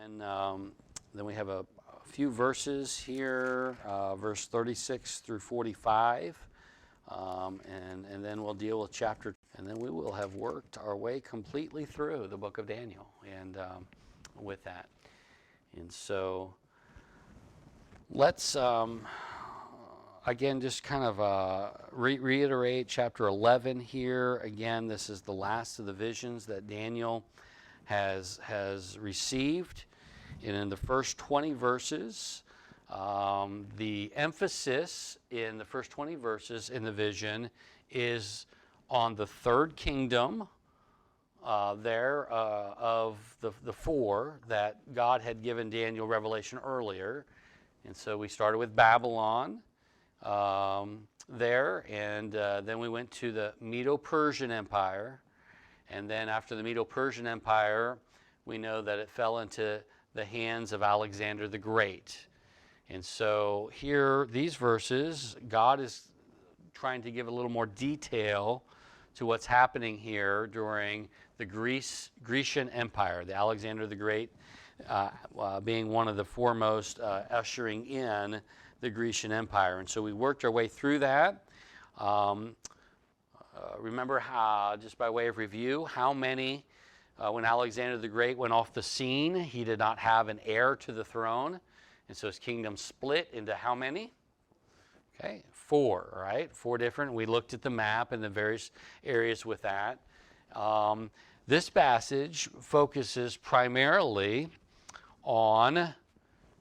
And then we have a few verses here, verse 36 through 45. And then we'll deal with chapter, and then we will have worked our way completely through the book of Daniel and with that. And so let's, again, just kind of reiterate chapter 11 here. Again, this is the last of the visions that Daniel has received. And in the first 20 verses, the emphasis in the first 20 verses in the vision is on the third kingdom of the four that God had given Daniel revelation earlier. And so we started with Babylon there, and then we went to the Medo-Persian Empire. And then after the Medo-Persian Empire, we know that it fell into the hands of Alexander the Great. And so here, these verses, God is trying to give a little more detail to what's happening here during the Grecian Empire, the Alexander the Great being one of the foremost ushering in the Grecian Empire. And so we worked our way through that. Remember how, just by way of review, how many, when Alexander the Great went off the scene, he did not have an heir to the throne. And so his kingdom split into how many? Okay, 4, right? 4 different. We looked at the map and the various areas with that. This passage focuses primarily on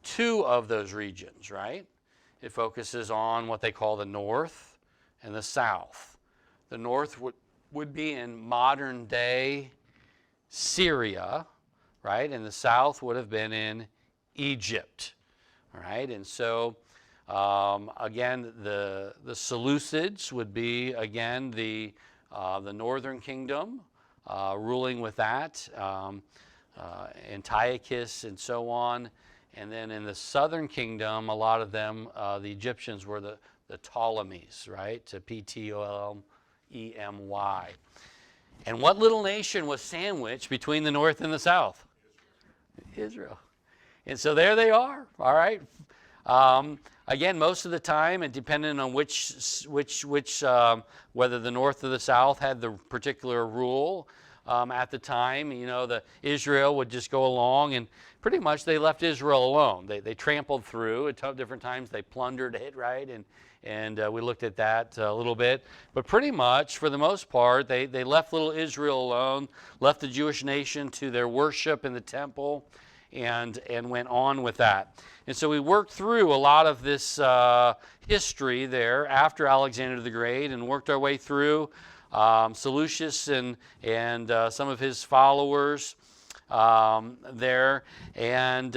2 of those regions, right? It focuses on what they call the north and the south. The north would be in modern day Syria, right? And the south would have been in Egypt, all right? And so, again, the Seleucids would be, again, the northern kingdom, ruling with that, Antiochus and so on. And then in the southern kingdom, a lot of them, the Egyptians were the Ptolemies, right? To Ptolemy. And what little nation was sandwiched between the north and the south? Israel. And so there they are, all right? Again, most of the time, and depending on which whether the north or the south had the particular rule at the time, you know, the Israel would just go along, and pretty much they left Israel alone. They trampled through at different times. They plundered it, right? And we looked at that a little bit. But pretty much, for the most part, they left little Israel alone, left the Jewish nation to their worship in the temple, and went on with that. And so we worked through a lot of this history there after Alexander the Great and worked our way through Seleucus and some of his followers there. And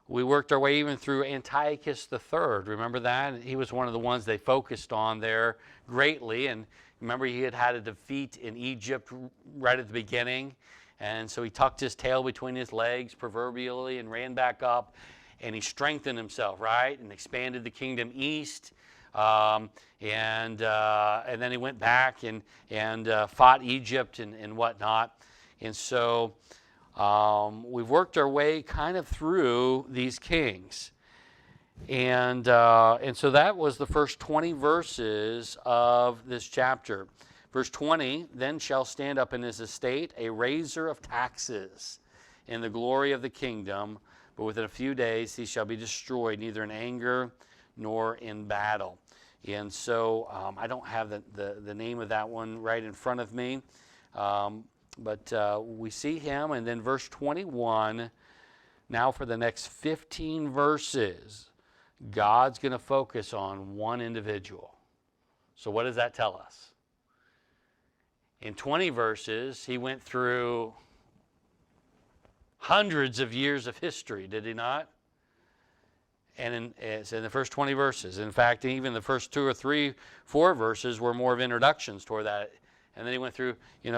we worked our way even through Antiochus III. Remember that? He was one of the ones they focused on there greatly. And remember, he had a defeat in Egypt right at the beginning. And so he tucked his tail between his legs proverbially and ran back up. And he strengthened himself, right? And expanded the kingdom east. And then he went back and fought Egypt and whatnot. And so we've worked our way kind of through these kings. And so that was the first 20 verses of this chapter. Verse 20, then shall stand up in his estate a raiser of taxes in the glory of the kingdom, but within a few days he shall be destroyed, neither in anger nor in battle. And so I don't have the name of that one right in front of me. But we see him, and then verse 21, now for the next 15 verses, God's going to focus on one individual. So what does that tell us? In 20 verses, he went through hundreds of years of history, did he not? And it's in the first 20 verses. In fact, even the first 2 or 3, 4 verses were more of introductions toward that. And then he went through,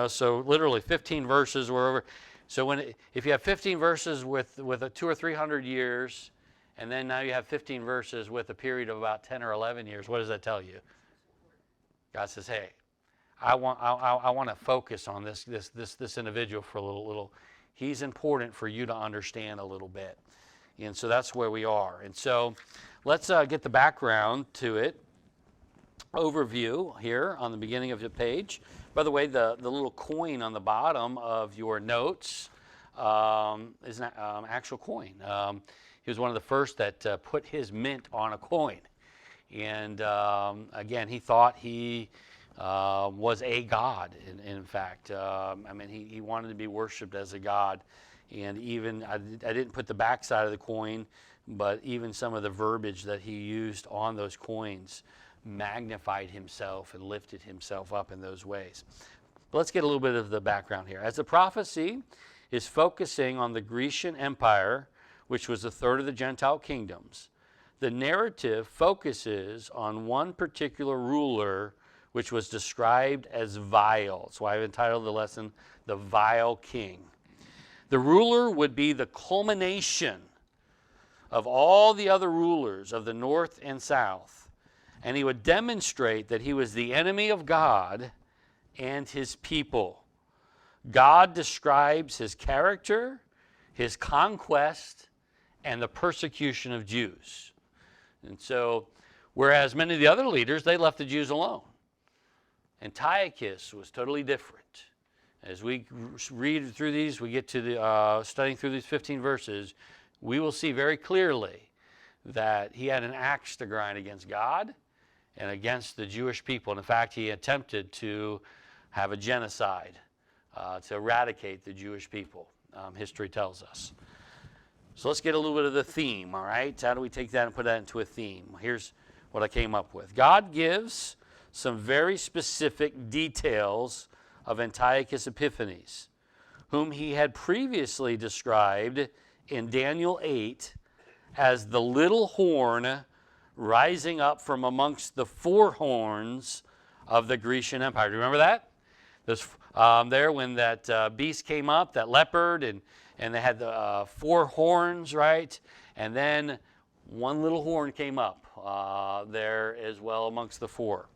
so literally 15 verses were over. So if you have 15 verses with a 200 or 300 years, and then now you have 15 verses with a period of about 10 or 11 years, what does that tell you? God says, hey, I want to focus on this individual for a little he's important for you to understand a little bit. And so that's where we are. And so let's get the background to it. Overview here on the beginning of the page. By the way, the little coin on the bottom of your notes is an actual coin. He was one of the first that put his mint on a coin. And again, he thought he was a god, in fact. I mean, he wanted to be worshipped as a god. And even, I didn't put the back side of the coin, but even some of the verbiage that he used on those coins magnified himself and lifted himself up in those ways. But let's get a little bit of the background here. As the prophecy is focusing on the Grecian Empire, which was a third of the Gentile kingdoms, the narrative focuses on one particular ruler, which was described as vile. That's why I've entitled the lesson, The Vile King. The ruler would be the culmination of all the other rulers of the north and south. And he would demonstrate that he was the enemy of God and his people. God describes his character, his conquest, and the persecution of Jews. And so, whereas many of the other leaders, they left the Jews alone. Antiochus was totally different. As we read through these, we get to the studying through these 15 verses, we will see very clearly that he had an axe to grind against God and against the Jewish people. And in fact, he attempted to have a genocide to eradicate the Jewish people, history tells us. So let's get a little bit of the theme, all right? How do we take that and put that into a theme? Here's what I came up with. God gives some very specific details of Antiochus Epiphanes, whom he had previously described in Daniel 8 as the little horn rising up from amongst the four horns of the Grecian Empire. Do you remember that? There's, there when that beast came up, that leopard, and they had the four horns, right? And then one little horn came up there as well amongst the four.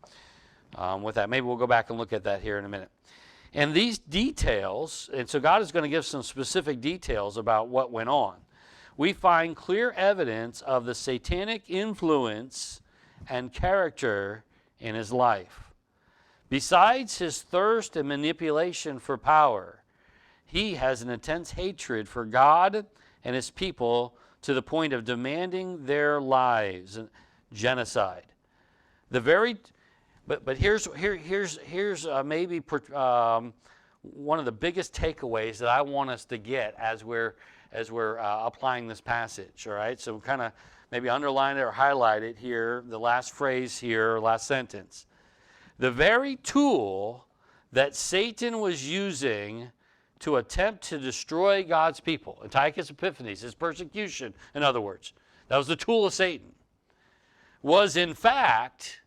With that, maybe we'll go back and look at that here in a minute. And these details, and so God is going to give some specific details about what went on. We find clear evidence of the satanic influence and character in his life. Besides his thirst and manipulation for power, he has an intense hatred for God and his people to the point of demanding their lives, genocide. But here's maybe one of the biggest takeaways that I want us to get as we're applying this passage. All right, so kind of maybe underline it or highlight it here. The last phrase here, last sentence. The very tool that Satan was using to attempt to destroy God's people, Antiochus Epiphanes, his persecution, in other words, that was the tool of Satan, was in fact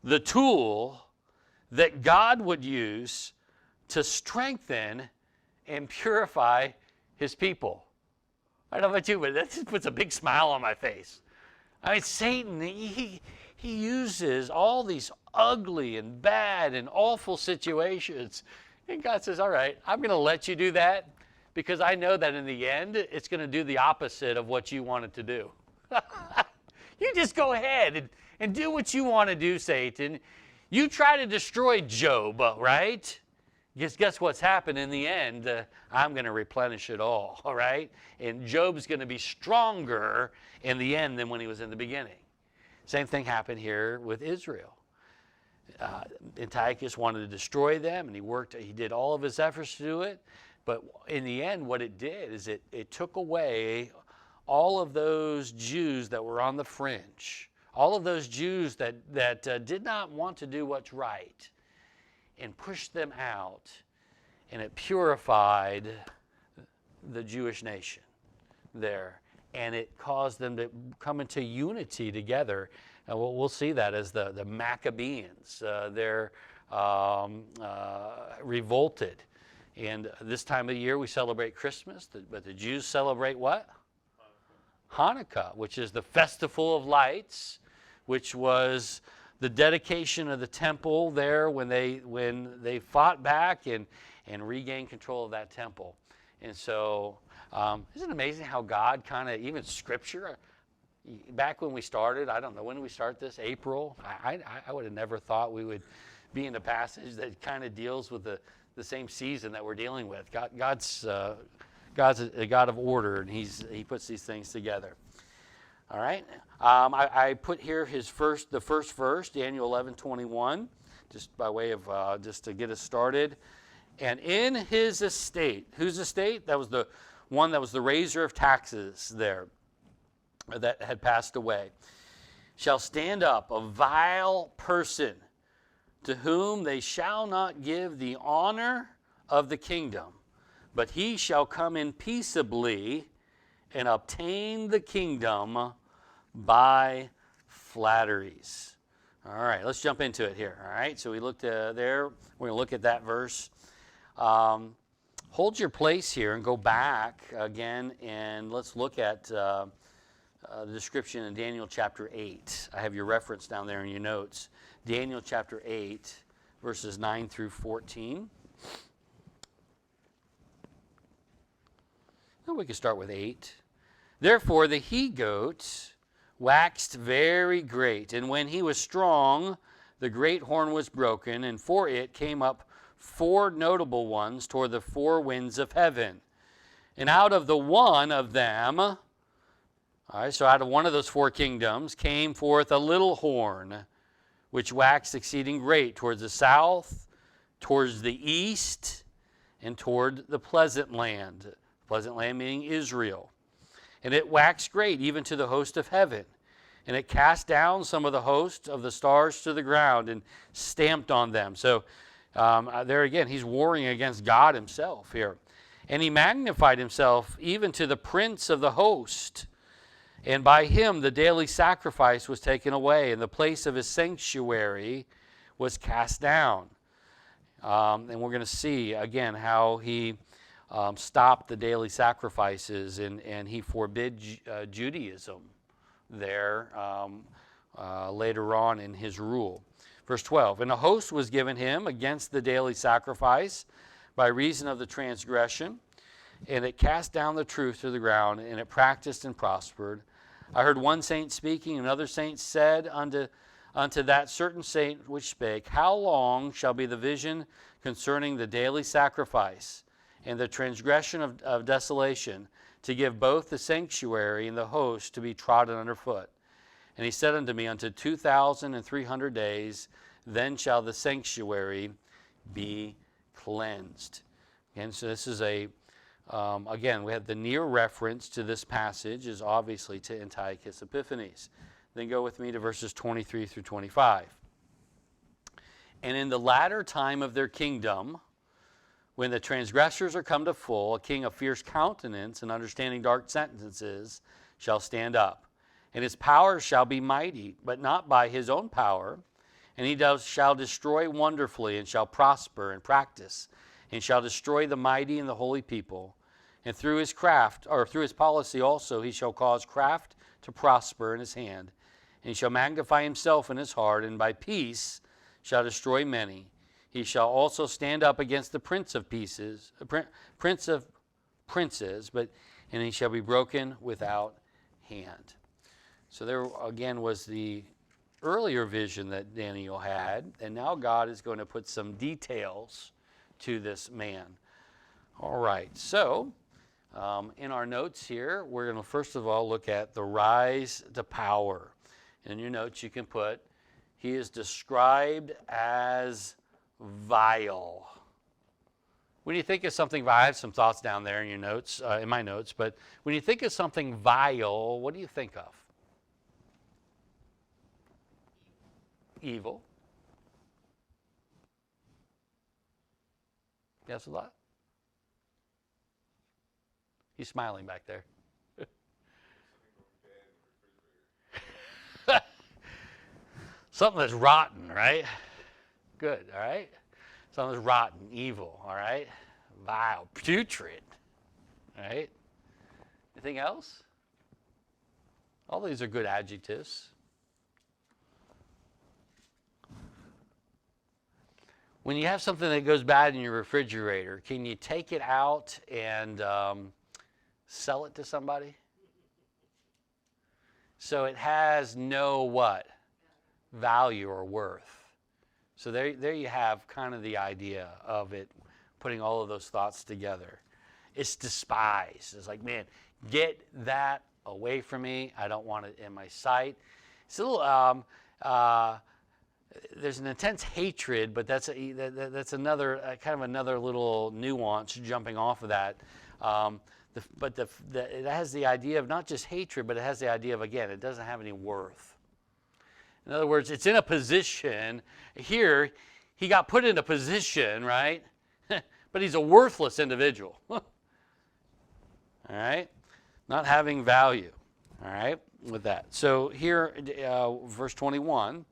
the tool that God would use to strengthen and purify his people. I don't know about you, but that just puts a big smile on my face. I mean, Satan, he uses all these ugly and bad and awful situations. And God says, all right, I'm going to let you do that because I know that in the end, it's going to do the opposite of what you want it to do. You just go ahead and do what you want to do, Satan. You try to destroy Job, right? Guess what's happened in the end? I'm going to replenish it all right? And Job's going to be stronger in the end than when he was in the beginning. Same thing happened here with Israel. Antiochus wanted to destroy them, and he did all of his efforts to do it. But in the end, what it did is it took away all of those Jews that were on the fringe, all of those Jews that did not want to do what's right, and pushed them out, and it purified the Jewish nation there, and it caused them to come into unity together. And we'll see that as the Maccabees, they're revolted. And this time of the year we celebrate Christmas, but the Jews celebrate what? Hanukkah, which is the festival of lights, which was the dedication of the temple there when they fought back and regained control of that temple. And so, isn't it amazing how God kind of, even Scripture, back when we started, I don't know, when did we start this? April? I would have never thought we would be in a passage that kind of deals with the same season that we're dealing with. God's a God of order, and He puts these things together. All right. I put here the first verse, Daniel 11:21, just by way of just to get us started. And in his estate, whose estate? That was the one that was the raiser of taxes there, that had passed away, shall stand up a vile person, to whom they shall not give the honor of the kingdom, but he shall come in peaceably and obtain the kingdom by flatteries. All right, let's jump into it here. All right, so we looked there. We're going to look at that verse. Hold your place here and go back again, and let's look at the description in Daniel chapter 8. I have your reference down there in your notes. Daniel chapter 8, verses 9 through 14. Well, we can start with 8. Therefore the he-goat waxed very great, and when he was strong, the great horn was broken, and for it came up 4 notable ones toward the 4 winds of heaven. And out of the one of them, all right, so out of one of those 4 kingdoms, came forth a little horn, which waxed exceeding great towards the south, towards the east, and toward the pleasant land. Pleasant land meaning Israel. And it waxed great even to the host of heaven. And it cast down some of the host of the stars to the ground and stamped on them. So there again, he's warring against God himself here. And he magnified himself even to the prince of the host. And by him the daily sacrifice was taken away, and the place of his sanctuary was cast down. And we're going to see again how he stopped the daily sacrifices, and he forbid Judaism there later on in his rule. Verse 12, and a host was given him against the daily sacrifice by reason of the transgression, and it cast down the truth to the ground, and it practiced and prospered. I heard one saint speaking, and another saint said unto that certain saint which spake, how long shall be the vision concerning the daily sacrifice and the transgression of desolation, to give both the sanctuary and the host to be trodden under foot? And he said unto me, unto 2,300 days, then shall the sanctuary be cleansed. And so this is again, we have the near reference to this passage is obviously to Antiochus Epiphanes. Then go with me to verses 23 through 25. And in the latter time of their kingdom, when the transgressors are come to full, a king of fierce countenance and understanding dark sentences shall stand up. And his power shall be mighty, but not by his own power. And he shall destroy wonderfully, and shall prosper and practice, and shall destroy the mighty and the holy people. And through his craft, or through his policy also, he shall cause craft to prosper in his hand. And he shall magnify himself in his heart, and by peace shall destroy many. He shall also stand up against the prince of princes, and he shall be broken without hand. So there again was the earlier vision that Daniel had, and now God is going to put some details to this man. All right, so in our notes here, we're going to first of all look at the rise to power. In your notes you can put, he is described as vile. When you think of something vile, I have some thoughts down there in your notes, in my notes, but when you think of something vile, what do you think of? Evil. Guess a lot. He's smiling back there. Something that's rotten, right? Good, all right? Something that's rotten, evil, all right? Vile, putrid, all right? Anything else? All these are good adjectives. when you have something that goes bad in your refrigerator, can you take it out and sell it to somebody? So it has no what? Value or worth. So there you have kind of the idea of it, putting all of those thoughts together. It's despised. It's like, man, get that away from me. I don't want it in my sight. It's a little, there's an intense hatred, but that's another kind of another little nuance jumping off of that. It has the idea of not just hatred, but it has the idea of, again, it doesn't have any worth. In other words, it's in a position. Here, he got put in a position, right? But he's a worthless individual. All right? Not having value. All right? With that. So here, verse 21,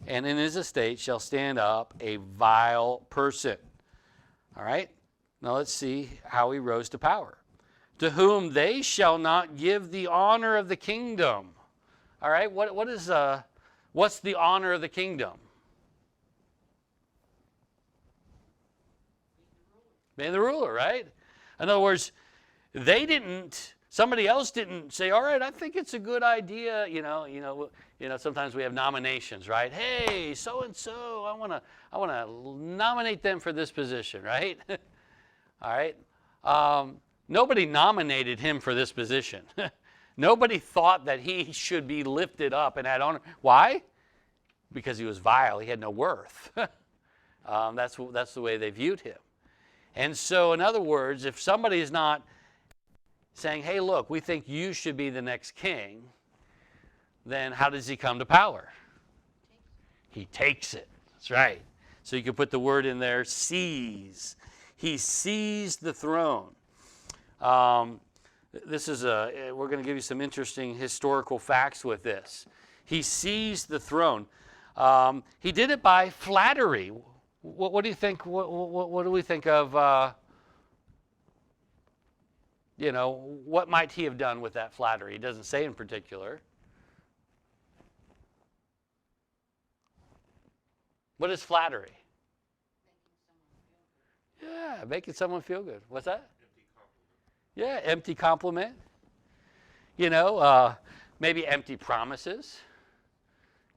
and in his estate shall stand up a vile person. All right? Now let's see how he rose to power. To whom they shall not give the honor of the kingdom. All right? What's the honor of the kingdom? Being the ruler, right? In other words, somebody else didn't say, all right, I think it's a good idea. Sometimes we have nominations, right? Hey, so-and-so, I want to nominate them for this position, right? All right. Nobody nominated him for this position. Nobody thought that he should be lifted up and had honor. Why? Because he was vile. He had no worth. That's the way they viewed him. And so, in other words, if somebody is not saying, hey, look, we think you should be the next king, then how does he come to power? He takes it. That's right. So you can put the word in there, seize. He seized the throne. We're going to give you some interesting historical facts with this. He seized the throne. He did it by flattery. What do you think? What do we think of? What might he have done with that flattery? He doesn't say in particular. What is flattery? Yeah, making someone feel good. What's that? Yeah, empty compliment. Maybe empty promises.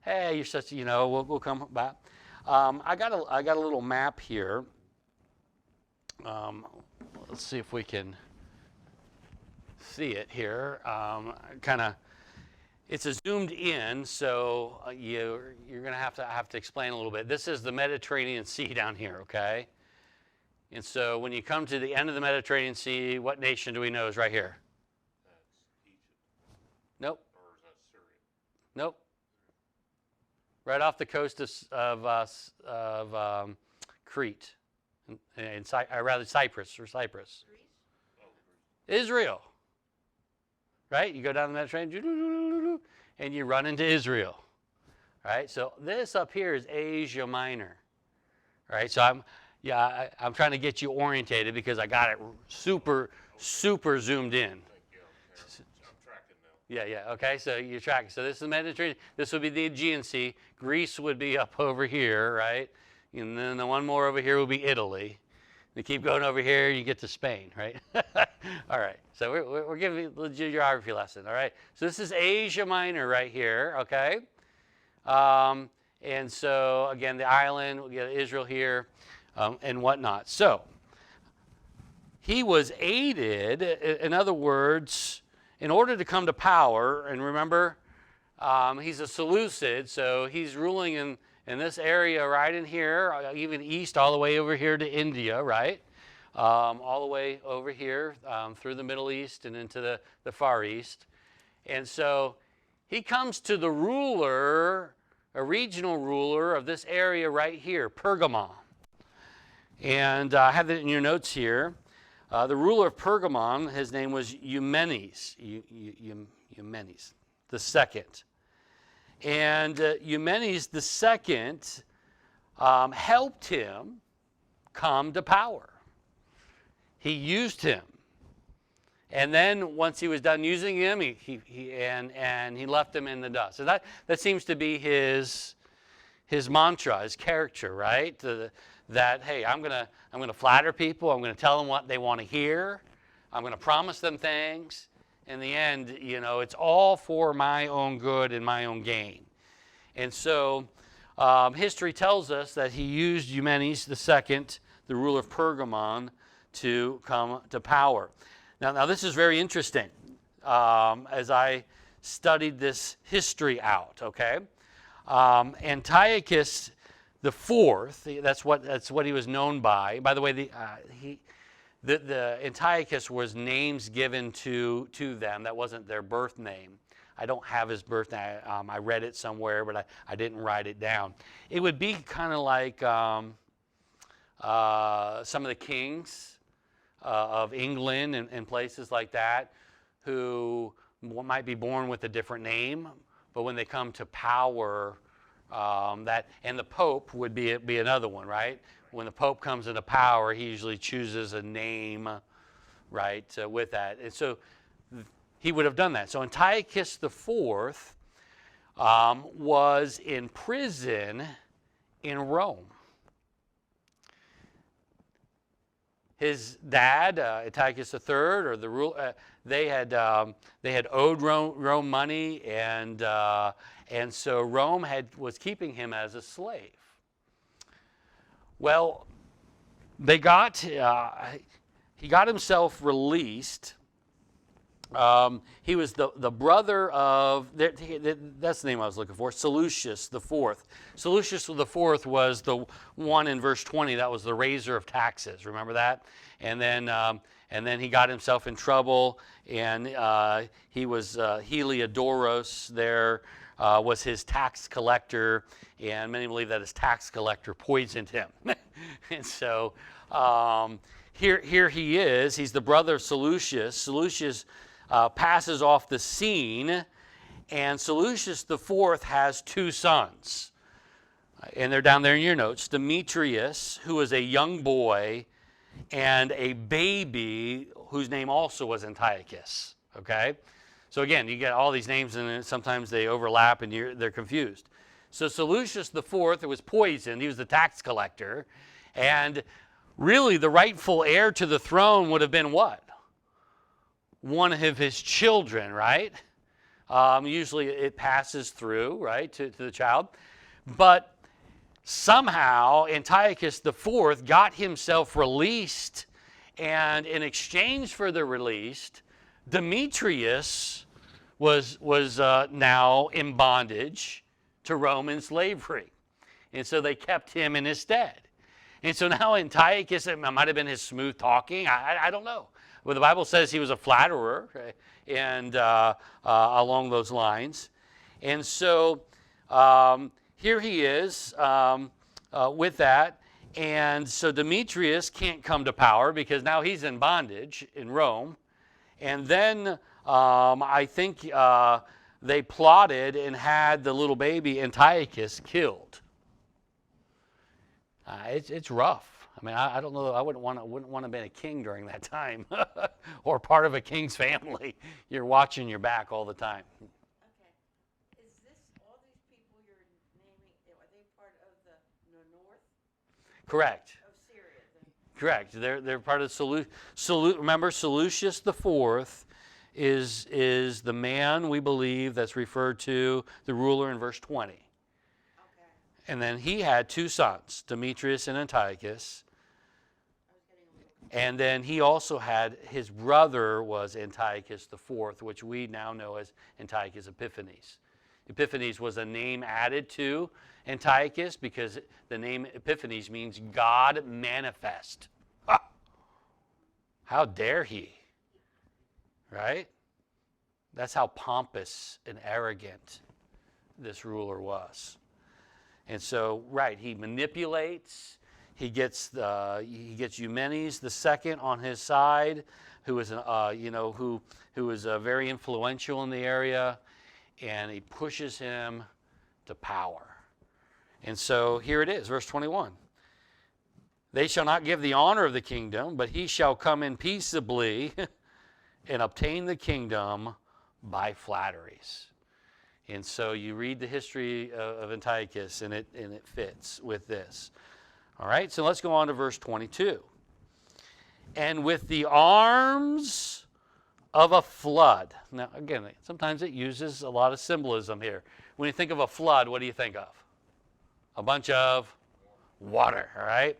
Hey, you're such. We'll come back. I got a little map here. Let's see if we can see it here. It's a zoomed in, so you're going to have to explain a little bit. This is the Mediterranean Sea down here, okay? And so when you come to the end of the Mediterranean Sea, what nation do we know is right here? That's Egypt. Nope. Or is that Syria? Nope. Right off the coast of Crete, Cyprus. Greece? Israel. Right? You go down the Mediterranean, and you run into Israel. Right? So this up here is Asia Minor. Right? So I'm trying to get you orientated because I got it super zoomed in. I'm tracking now. Yeah. Okay, so you're tracking. So this is the Mediterranean. This would be the Aegean Sea. Greece would be up over here, right? And then the one more over here will be Italy. You keep going over here, you get to Spain, right? All right. So we're giving you a geography lesson, all right? So this is Asia Minor right here, okay? And so, again, the island, we get Israel here, and whatnot. So he was aided, in other words, in order to come to power, and remember, he's a Seleucid, so he's ruling in this area right in here, even east, all the way over here to India, right? All the way over here through the Middle East and into the Far East. And so he comes to the ruler, a regional ruler of this area right here, Pergamon. And I have it in your notes here. The ruler of Pergamon, his name was Eumenes, Eumenes the second. And Eumenes the second helped him come to power. He used him. And then once he was done using him, he left him in the dust. So that seems to be his his mantra, his character, right? That, hey, I'm gonna flatter people. I'm gonna tell them what they want to hear. I'm gonna promise them things. In the end, it's all for my own good and my own gain. And so history tells us that he used Eumenes II, the ruler of Pergamon, to come to power. Now this is very interesting as I studied this history out, okay? Antiochus the Fourth, that's what he was known by. By the way, the Antiochus was names given to them. That wasn't their birth name. I don't have his birth name. I read it somewhere, but I didn't write it down. It would be kind of like some of the kings of England and places like that who might be born with a different name, but when they come to power, and the Pope would be another one, right? When the Pope comes into power, he usually chooses a name, right, with that. And so he would have done that. So Antiochus IV was in prison in Rome. His dad, Antiochus III, or the ruler, they had owed Rome money, and so Rome was keeping him as a slave. Well, he got himself released. He was the brother of, that's the name I was looking for, Seleucus IV. Seleucus IV was the one in verse 20 that was the raiser of taxes. Remember that? And then he got himself in trouble, and he was Heliodorus there was his tax collector, and many believe that his tax collector poisoned him. And so here he is. He's the brother of Seleucus. Seleucus passes off the scene, and Seleucus IV has two sons. And they're down there in your notes. Demetrius, who was a young boy, and a baby whose name also was Antiochus. Okay? So again, you get all these names, and sometimes they overlap, and they're confused. So Seleucus IV was poisoned. He was the tax collector. And really, the rightful heir to the throne would have been what? One of his children, right? Usually it passes through, right, to the child. But somehow Antiochus IV got himself released, and in exchange for the released, Demetrius was now in bondage to Roman slavery. And so they kept him in his stead. And so now Antiochus, it might have been his smooth talking, I don't know. Well, the Bible says he was a flatterer, and along those lines. And so here he is with that. And so Demetrius can't come to power because now he's in bondage in Rome. And then I think they plotted and had the little baby Antiochus killed. It's rough. I mean, I don't know. I wouldn't want to have been a king during that time, or part of a king's family. You're watching your back all the time. Okay, is this all these people you're naming? Are they part of the north? Correct. Of Syria. Correct. They're part of remember, Seleucus IV is the man we believe that's referred to, the ruler in verse 20. Okay. And then he had two sons, Demetrius and Antiochus. And then he also had, his brother was Antiochus IV, which we now know as Antiochus Epiphanes. Epiphanes was a name added to Antiochus because the name Epiphanes means God manifest. Ah! How dare he? Right? That's how pompous and arrogant this ruler was. And so, right, he manipulates. He gets Eumenes II on his side, who is who is very influential in the area, and he pushes him to power. And so here it is, verse 21. They shall not give the honor of the kingdom, but he shall come in peaceably and obtain the kingdom by flatteries. And so you read the history of Antiochus, and it fits with this. All right, so let's go on to verse 22. And with the arms of a flood. Now, again, sometimes it uses a lot of symbolism here. When you think of a flood, what do you think of? A bunch of water, all right?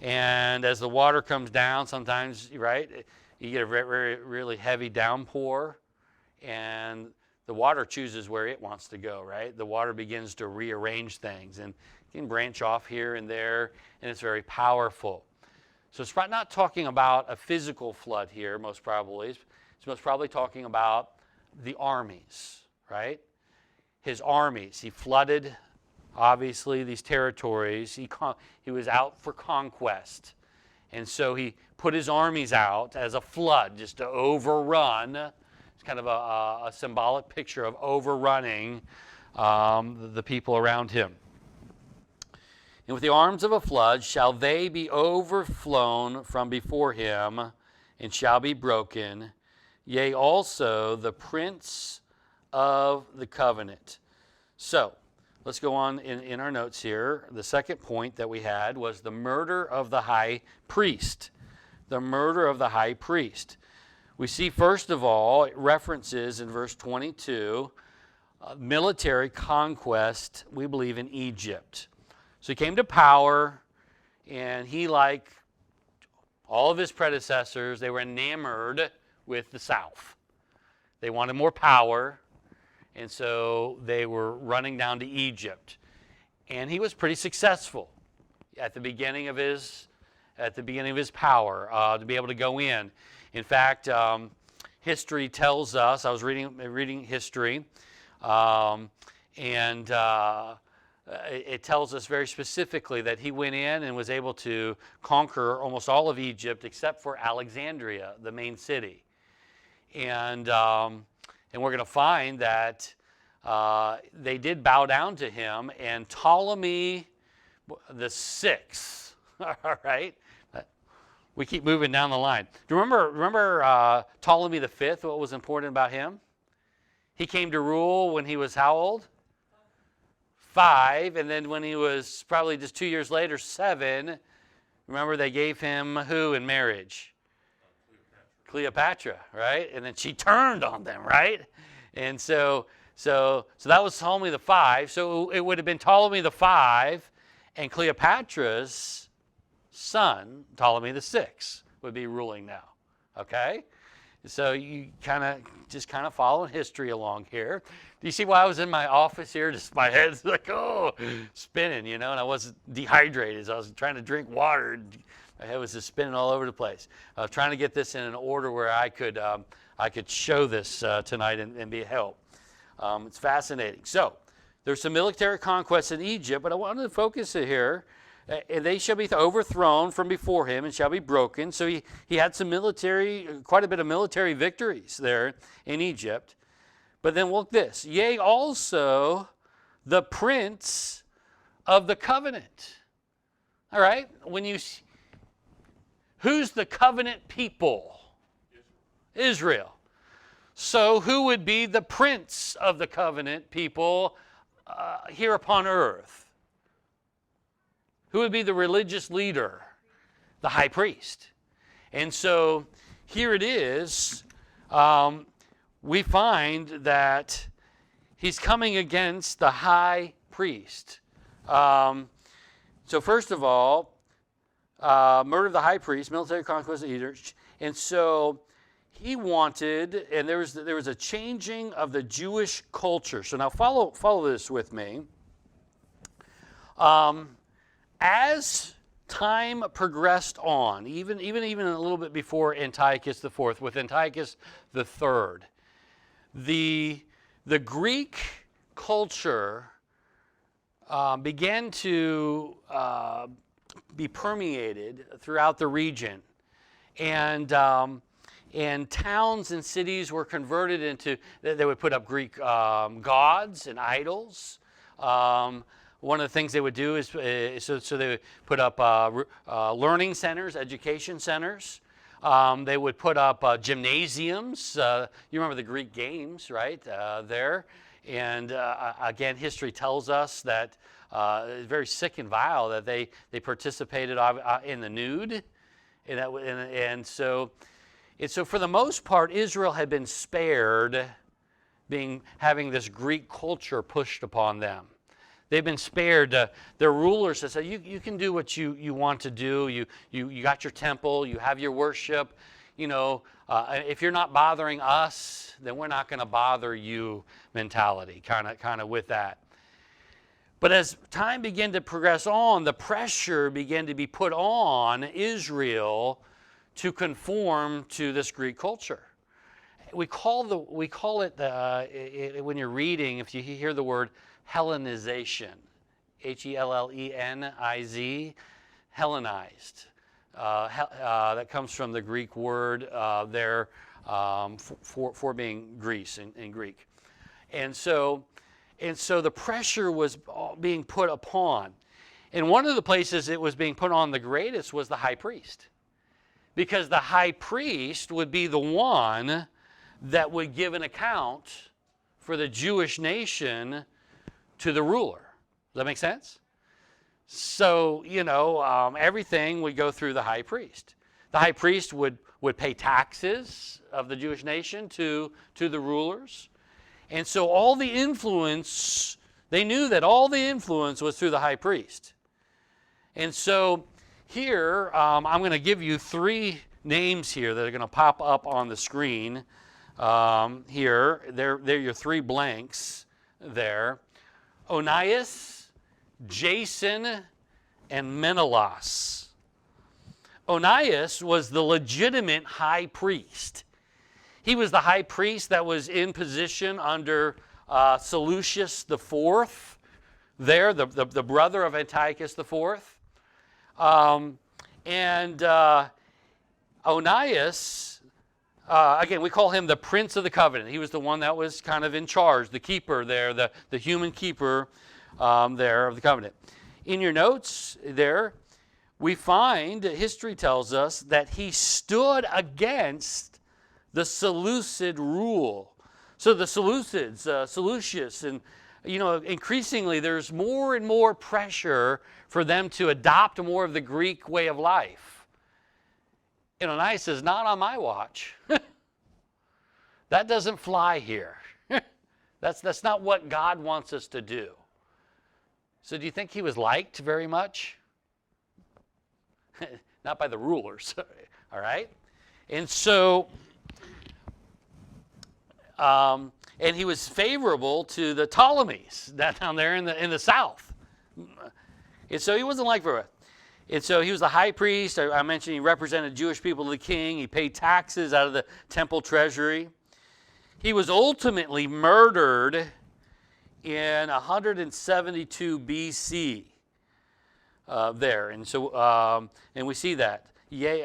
And as the water comes down, sometimes, right, you get a really heavy downpour, and the water chooses where it wants to go, right? The water begins to rearrange things, and it can branch off here and there, and it's very powerful. So it's not talking about a physical flood here, most probably. It's most probably talking about the armies, right? His armies. He flooded, obviously, these territories. He was out for conquest. And so he put his armies out as a flood, just to overrun. It's kind of a symbolic picture of overrunning the people around him. And with the arms of a flood shall they be overflown from before him, and shall be broken, yea, also the prince of the covenant. So, let's go on in our notes here. The second point that we had was the murder of the high priest. The murder of the high priest. We see, first of all, references in verse 22, military conquest, we believe, in Egypt. So he came to power, and he, like all of his predecessors, they were enamored with the South. They wanted more power, and so they were running down to Egypt. And he was pretty successful at the beginning of his power to be able to go in. In fact, history tells us, I was reading history, and it tells us very specifically that he went in and was able to conquer almost all of Egypt except for Alexandria, the main city. And we're going to find that they did bow down to him, and Ptolemy the Sixth, all right? We keep moving down the line. Do you remember Ptolemy the Fifth, what was important about him? He came to rule when he was how old? 5, and then when he was probably just 2 years later, 7, remember they gave him who in marriage? Cleopatra, right? And then she turned on them, right? And so that was Ptolemy the 5. So it would have been Ptolemy the 5, and Cleopatra's son, Ptolemy the 6, would be ruling now. Okay? So you kind of following history along here. Do you see why I was in my office here? Just my head's like, spinning, and I wasn't dehydrated. So I was trying to drink water. My head was just spinning all over the place. I was trying to get this in an order where I could show this tonight and be a help. It's fascinating. So there's some military conquests in Egypt, but I wanted to focus here. And they shall be overthrown from before him and shall be broken. So he had quite a bit of military victories there in Egypt. But then look this, yea, also the prince of the covenant. All right, who's the covenant people? Israel. So who would be the prince of the covenant people here upon earth? Who would be the religious leader? The high priest. And so here it is. We find that he's coming against the high priest. So first of all, murder of the high priest, military conquest of Egypt. And so he wanted, and there was a changing of the Jewish culture. So now follow this with me. As time progressed on, even a little bit before Antiochus IV, with Antiochus III, the Greek culture began to be permeated throughout the region, and towns and cities were converted into. They would put up Greek gods and idols. One of the things they would do is so they would put up learning centers, education centers. They would put up gymnasiums. You remember the Greek games, right? There. And again, history tells us that it's very sick and vile that they participated in the nude. And so for the most part, Israel had been spared having this Greek culture pushed upon them. They've been spared. Their rulers have said, you can do what you want to do. You got your temple. You have your worship. If you're not bothering us, then we're not going to bother you mentality, kind of with that. But as time began to progress on, the pressure began to be put on Israel to conform to this Greek culture. We call it when you're reading, if you hear the word Hellenization, Helleniz, Hellenized. That comes from the Greek word there for being Greece in Greek. And so the pressure was being put upon. And one of the places it was being put on the greatest was the high priest. Because the high priest would be the one that would give an account for the Jewish nation to the ruler. Does that make sense? So, everything would go through the high priest. The high priest would pay taxes of the Jewish nation to the rulers. And so all the influence, they knew that all the influence was through the high priest. And so here, I'm going to give you 3 names here that are going to pop up on the screen. Here, they're your 3 blanks there. Onias, Jason, and Menelaus. Onias was the legitimate high priest. He was the high priest that was in position under Seleucus IV, there, the brother of Antiochus IV. Onias, again, we call him the Prince of the Covenant. He was the one that was kind of in charge, the keeper there, the human keeper there of the covenant. In your notes there, we find, history tells us, that he stood against the Seleucid rule. So the Seleucids, Seleucus, and increasingly there's more and more pressure for them to adopt more of the Greek way of life. And Onias says, not on my watch. That doesn't fly here. That's not what God wants us to do. So do you think he was liked very much? Not by the rulers, all right? And so, and he was favorable to the Ptolemies down there in the south. And so he wasn't liked for it. And so he was the high priest. I mentioned he represented Jewish people to the king. He paid taxes out of the temple treasury. He was ultimately murdered in 172 BC there. And so, and we see that. Yea,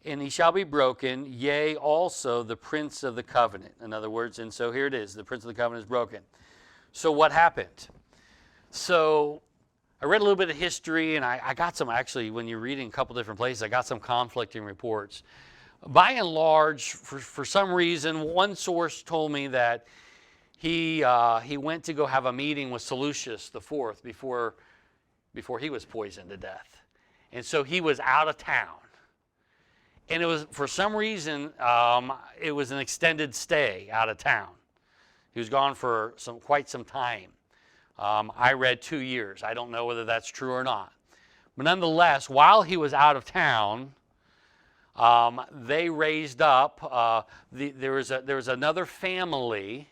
and he shall be broken, yea, also the Prince of the Covenant. In other words, and so here it is, the Prince of the Covenant is broken. So what happened? So I read a little bit of history, and I got some, actually, when you're reading a couple different places, I got some conflicting reports. By and large, for some reason, one source told me that he went to go have a meeting with Seleucus IV before he was poisoned to death. And so he was out of town. And it was, for some reason, it was an extended stay out of town. He was gone for quite some time. I read 2 years. I don't know whether that's true or not. But nonetheless, while he was out of town, they raised up, there was another family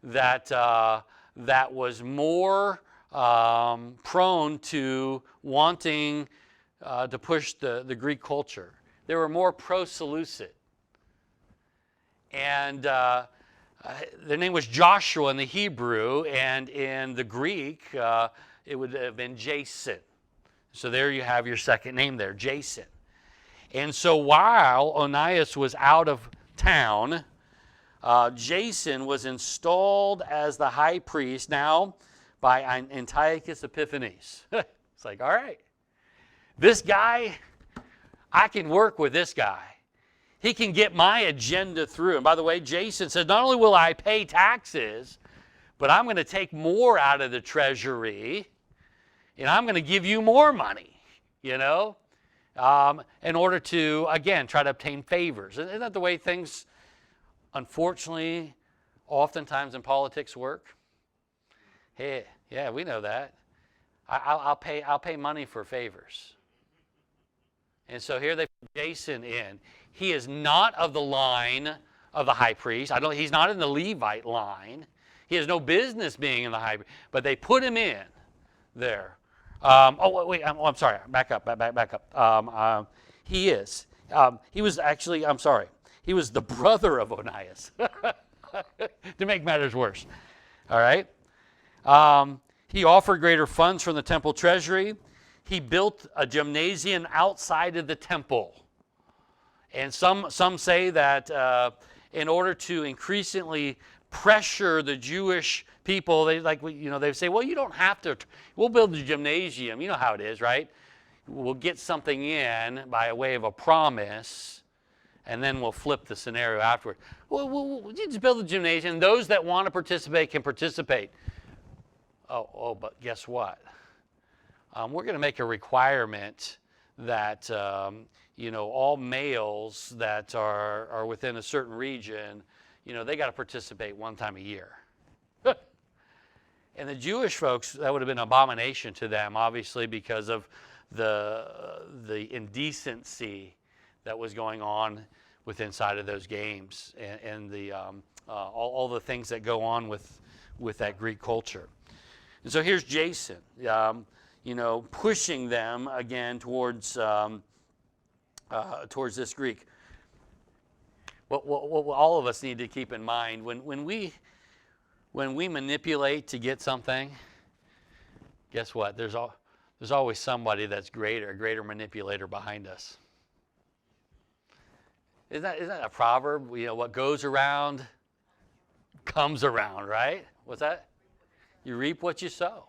that was more prone to wanting to push the Greek culture. They were more pro-Seleucid. And their name was Joshua in the Hebrew, and in the Greek, it would have been Jason. So there you have your second name there, Jason. And so while Onias was out of town, Jason was installed as the high priest now by Antiochus Epiphanes. It's like, all right, this guy, I can work with this guy. he can get my agenda through. And by the way, Jason says, not only will I pay taxes, but I'm going to take more out of the treasury, and I'm going to give you more money, in order to, again, try to obtain favors. Isn't that the way things, unfortunately, oftentimes in politics work? Hey, yeah, we know that. I'll pay money for favors. And so here they put Jason in. He is not of the line of the high priest. He's not in the Levite line. He has no business being in the high priest. But they put him in there. I'm sorry. Back up. He is. He was actually, I'm sorry. He was the brother of Onias. To make matters worse. All right? He offered greater funds from the temple treasury. He built a gymnasium outside of the temple. And some say that in order to increasingly pressure the Jewish people, they say, well, you don't have to. We'll build the gymnasium. You know how it is, right? We'll get something in by way of a promise, and then we'll flip the scenario afterward. We'll just build the gymnasium. Those that want to participate can participate. But guess what? We're going to make a requirement that all males that are within a certain region, they got to participate one time a year. And the Jewish folks, that would have been an abomination to them, obviously, because of the indecency that was going on inside of those games and the all the things that go on with that Greek culture. And so here's Jason, pushing them again towards this Greek. What all of us need to keep in mind when we manipulate to get something, guess what? There's always somebody that's a greater manipulator behind us. Isn't that a proverb? What goes around comes around, right? What's that? You reap what you sow,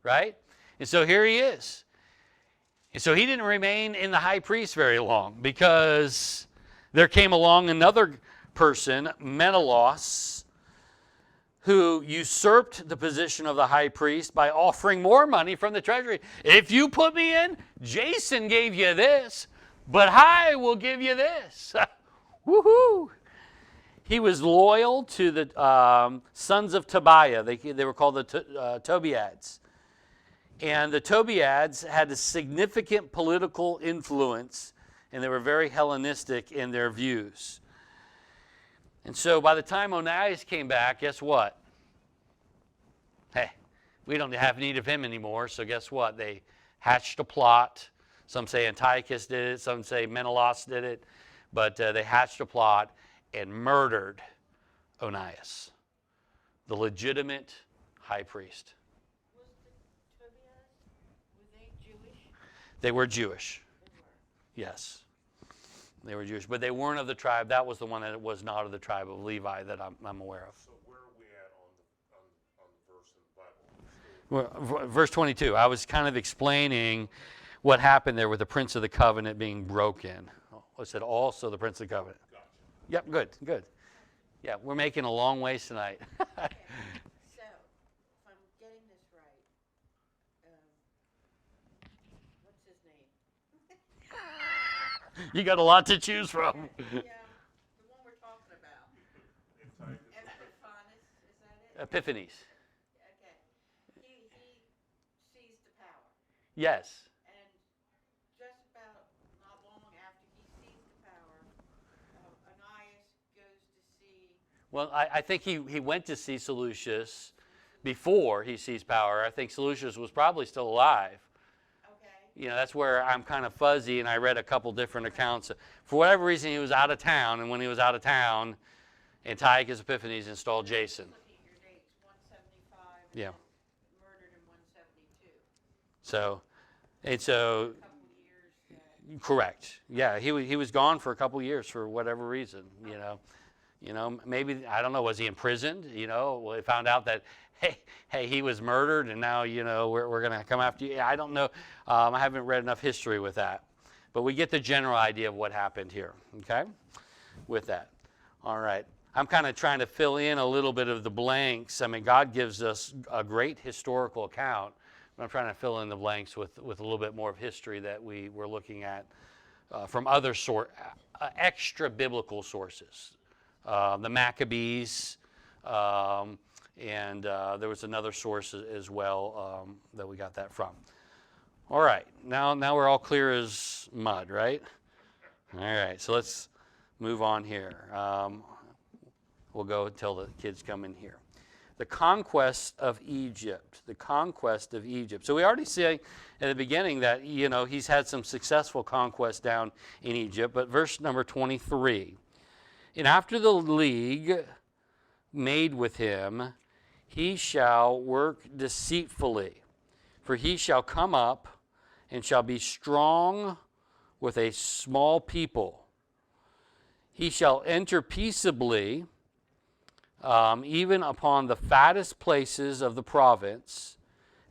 right? And so here he is. And so he didn't remain in the high priest very long because there came along another person, Menelaus, who usurped the position of the high priest by offering more money from the treasury. If you put me in, Jason gave you this, but I will give you this. Woohoo! He was loyal to the sons of Tobiah. They were called the Tobiads. And the Tobiads had a significant political influence, and they were very Hellenistic in their views. And so by the time Onias came back, guess what? Hey, we don't have need of him anymore, so guess what? They hatched a plot. Some say Antiochus did it, some say Menelaus did it, but they hatched a plot and murdered Onias, the legitimate high priest. Was the Tobias, were they Jewish? They were Jewish. Yes. They were Jewish, but they weren't of the tribe. That was the one that was not of the tribe of Levi that I'm aware of. So where are we at on the verse in the Bible? Well, verse 22, I was kind of explaining what happened there with the Prince of the Covenant being broken. I said also the Prince of the Covenant. Gotcha. Yep, good. Yeah, we're making a long ways tonight. Okay, so, if I'm getting this right, what's his name? You got a lot to choose from. Yeah, the one we're talking about. Epiphanes, is that it? Epiphanes. Okay. He seized the power. Yes. And just about not long after he seized the power, Onias goes to see. Well, I think he went to see Seleucus before he seized power. I think Seleucus was probably still alive. Okay. That's where I'm kind of fuzzy, and I read a couple different accounts. For whatever reason, he was out of town, and when he was out of town, Antiochus Epiphanes installed Jason. Looking at your dates, 175. Yeah. And murdered in 172. So A couple years. correct. Yeah, he was gone for a couple years for whatever reason. Maybe I don't know. Was he imprisoned? Well, they found out that hey, he was murdered, and now we're going to come after you. I don't know. I haven't read enough history with that, but we get the general idea of what happened here. Okay. with that. All right. I'm kind of trying to fill in a little bit of the blanks. I mean, God gives us a great historical account, but I'm trying to fill in the blanks with a little bit more of history that we were looking at from other extra biblical sources. The Maccabees, and there was another source as well that we got that from. All right, now we're all clear as mud, right? All right, so let's move on here. We'll go until the kids come in here. The conquest of Egypt. The conquest of Egypt. So we already see at the beginning that, he's had some successful conquest down in Egypt. But verse number 23. And after the league made with him, he shall work deceitfully. For he shall come up and shall be strong with a small people. He shall enter peaceably, even upon the fattest places of the province,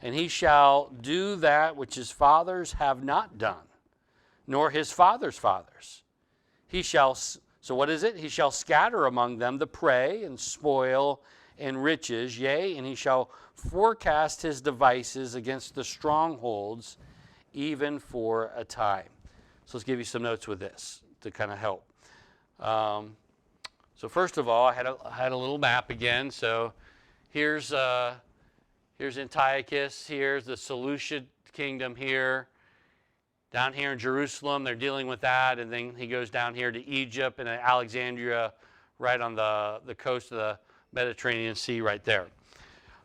and he shall do that which his fathers have not done, nor his fathers' fathers. He shall, so what is it? He shall scatter among them the prey and spoil and riches, yea, and he shall forecast his devices against the strongholds, even for a time. So let's give you some notes with this to kind of help. So first of all, I had a little map again. So here's Antiochus. Here's the Seleucid kingdom here. Down here in Jerusalem, they're dealing with that. And then he goes down here to Egypt and Alexandria, right on the coast of the Mediterranean Sea right there.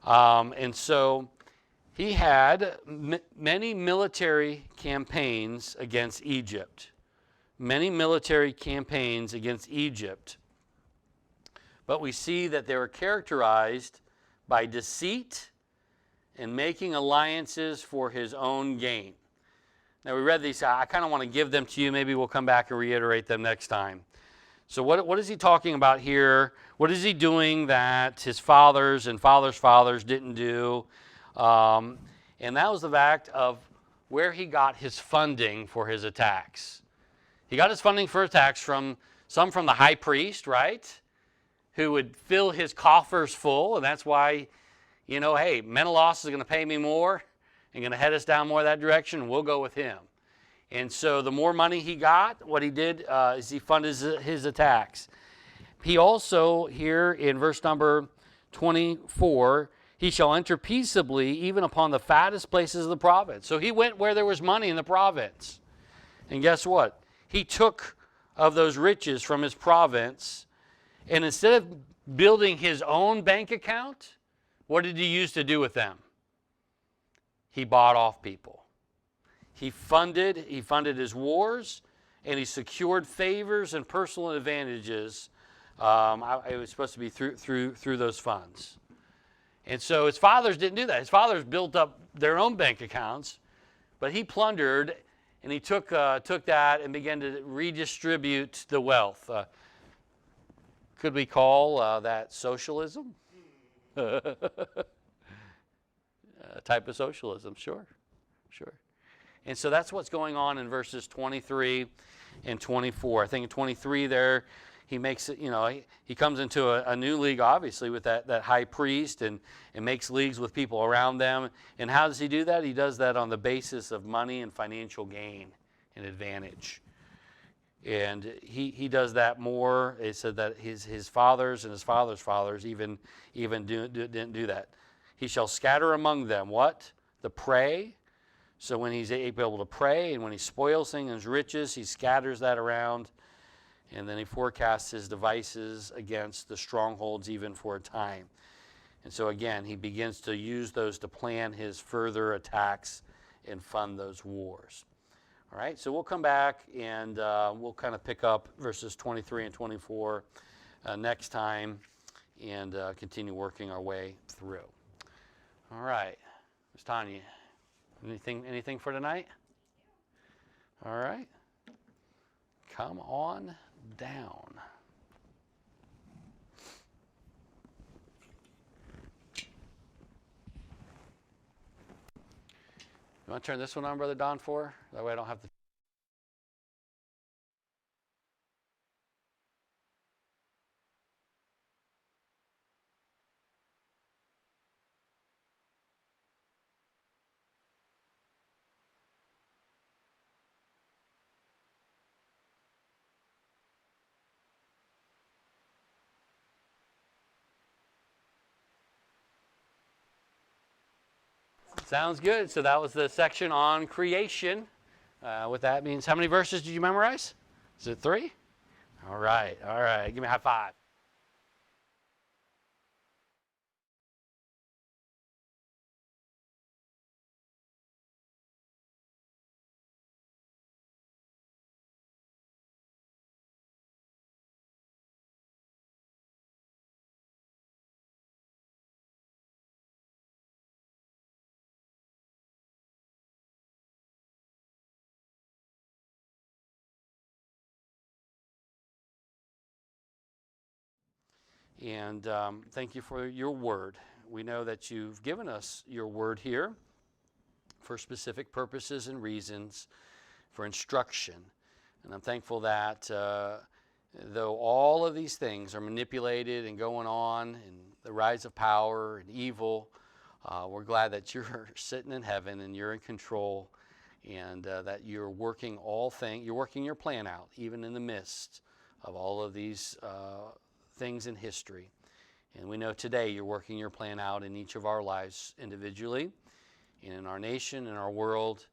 And so he had many military campaigns against Egypt. Many military campaigns against Egypt. But we see that they were characterized by deceit and making alliances for his own gain. Now we read these, I kind of want to give them to you. Maybe we'll come back and reiterate them next time. So what is he talking about here? What is he doing that his fathers and fathers' fathers didn't do? And that was the fact of where he got his funding for his attacks. He got his funding for attacks from the high priest, right? Who would fill his coffers full, and that's why, hey, Menelaus is going to pay me more and going to head us down more that direction, we'll go with him. And so the more money he got, what he did is he funded his attacks. He also, here in verse number 24, he shall enter peaceably even upon the fattest places of the province. So he went where there was money in the province. And guess what? He took of those riches from his province, and instead of building his own bank account, what did he use to do with them? He bought off people. He funded his wars, and he secured favors and personal advantages. It was supposed to be through those funds. And so his fathers didn't do that. His fathers built up their own bank accounts, but he plundered, and he took that and began to redistribute the wealth. Could we call that socialism? Type of socialism, sure. And so that's what's going on in verses 23 and 24. I think in 23 there, he makes it, he comes into a new league, obviously, with that high priest and makes leagues with people around them. And how does he do that? He does that on the basis of money and financial gain and advantage. And he does that more. It said that his fathers and his fathers' fathers even didn't do that. He shall scatter among them what? The prey. So when he's able to prey and when he spoils things and riches, he scatters that around. And then he forecasts his devices against the strongholds even for a time. And so again, he begins to use those to plan his further attacks and fund those wars. All right, so we'll come back and we'll kind of pick up verses 23 and 24 next time and continue working our way through. All right, Ms. Tanya, anything for tonight? All right, come on down. You want to turn this one on, Brother Don, for? That way I don't have to. Sounds good. So that was the section on creation. What that means. How many verses did you memorize? Is it 3? All right. All right. Give me a high five. And thank you for your word. We know that you've given us your word here for specific purposes and reasons, for instruction. And I'm thankful that though all of these things are manipulated and going on, and the rise of power and evil, we're glad that you're sitting in heaven and you're in control, and that you're working you're working your plan out, even in the midst of all of these things in history. And we know today you're working your plan out in each of our lives individually, and in our nation, in our world,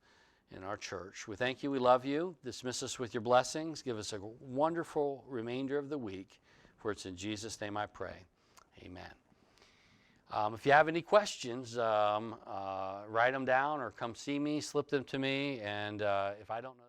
in our church. We thank you. We love you. Dismiss us with your blessings. Give us a wonderful remainder of the week. For it's in Jesus' name I pray. Amen. If you have any questions, write them down or come see me, slip them to me, and if I don't know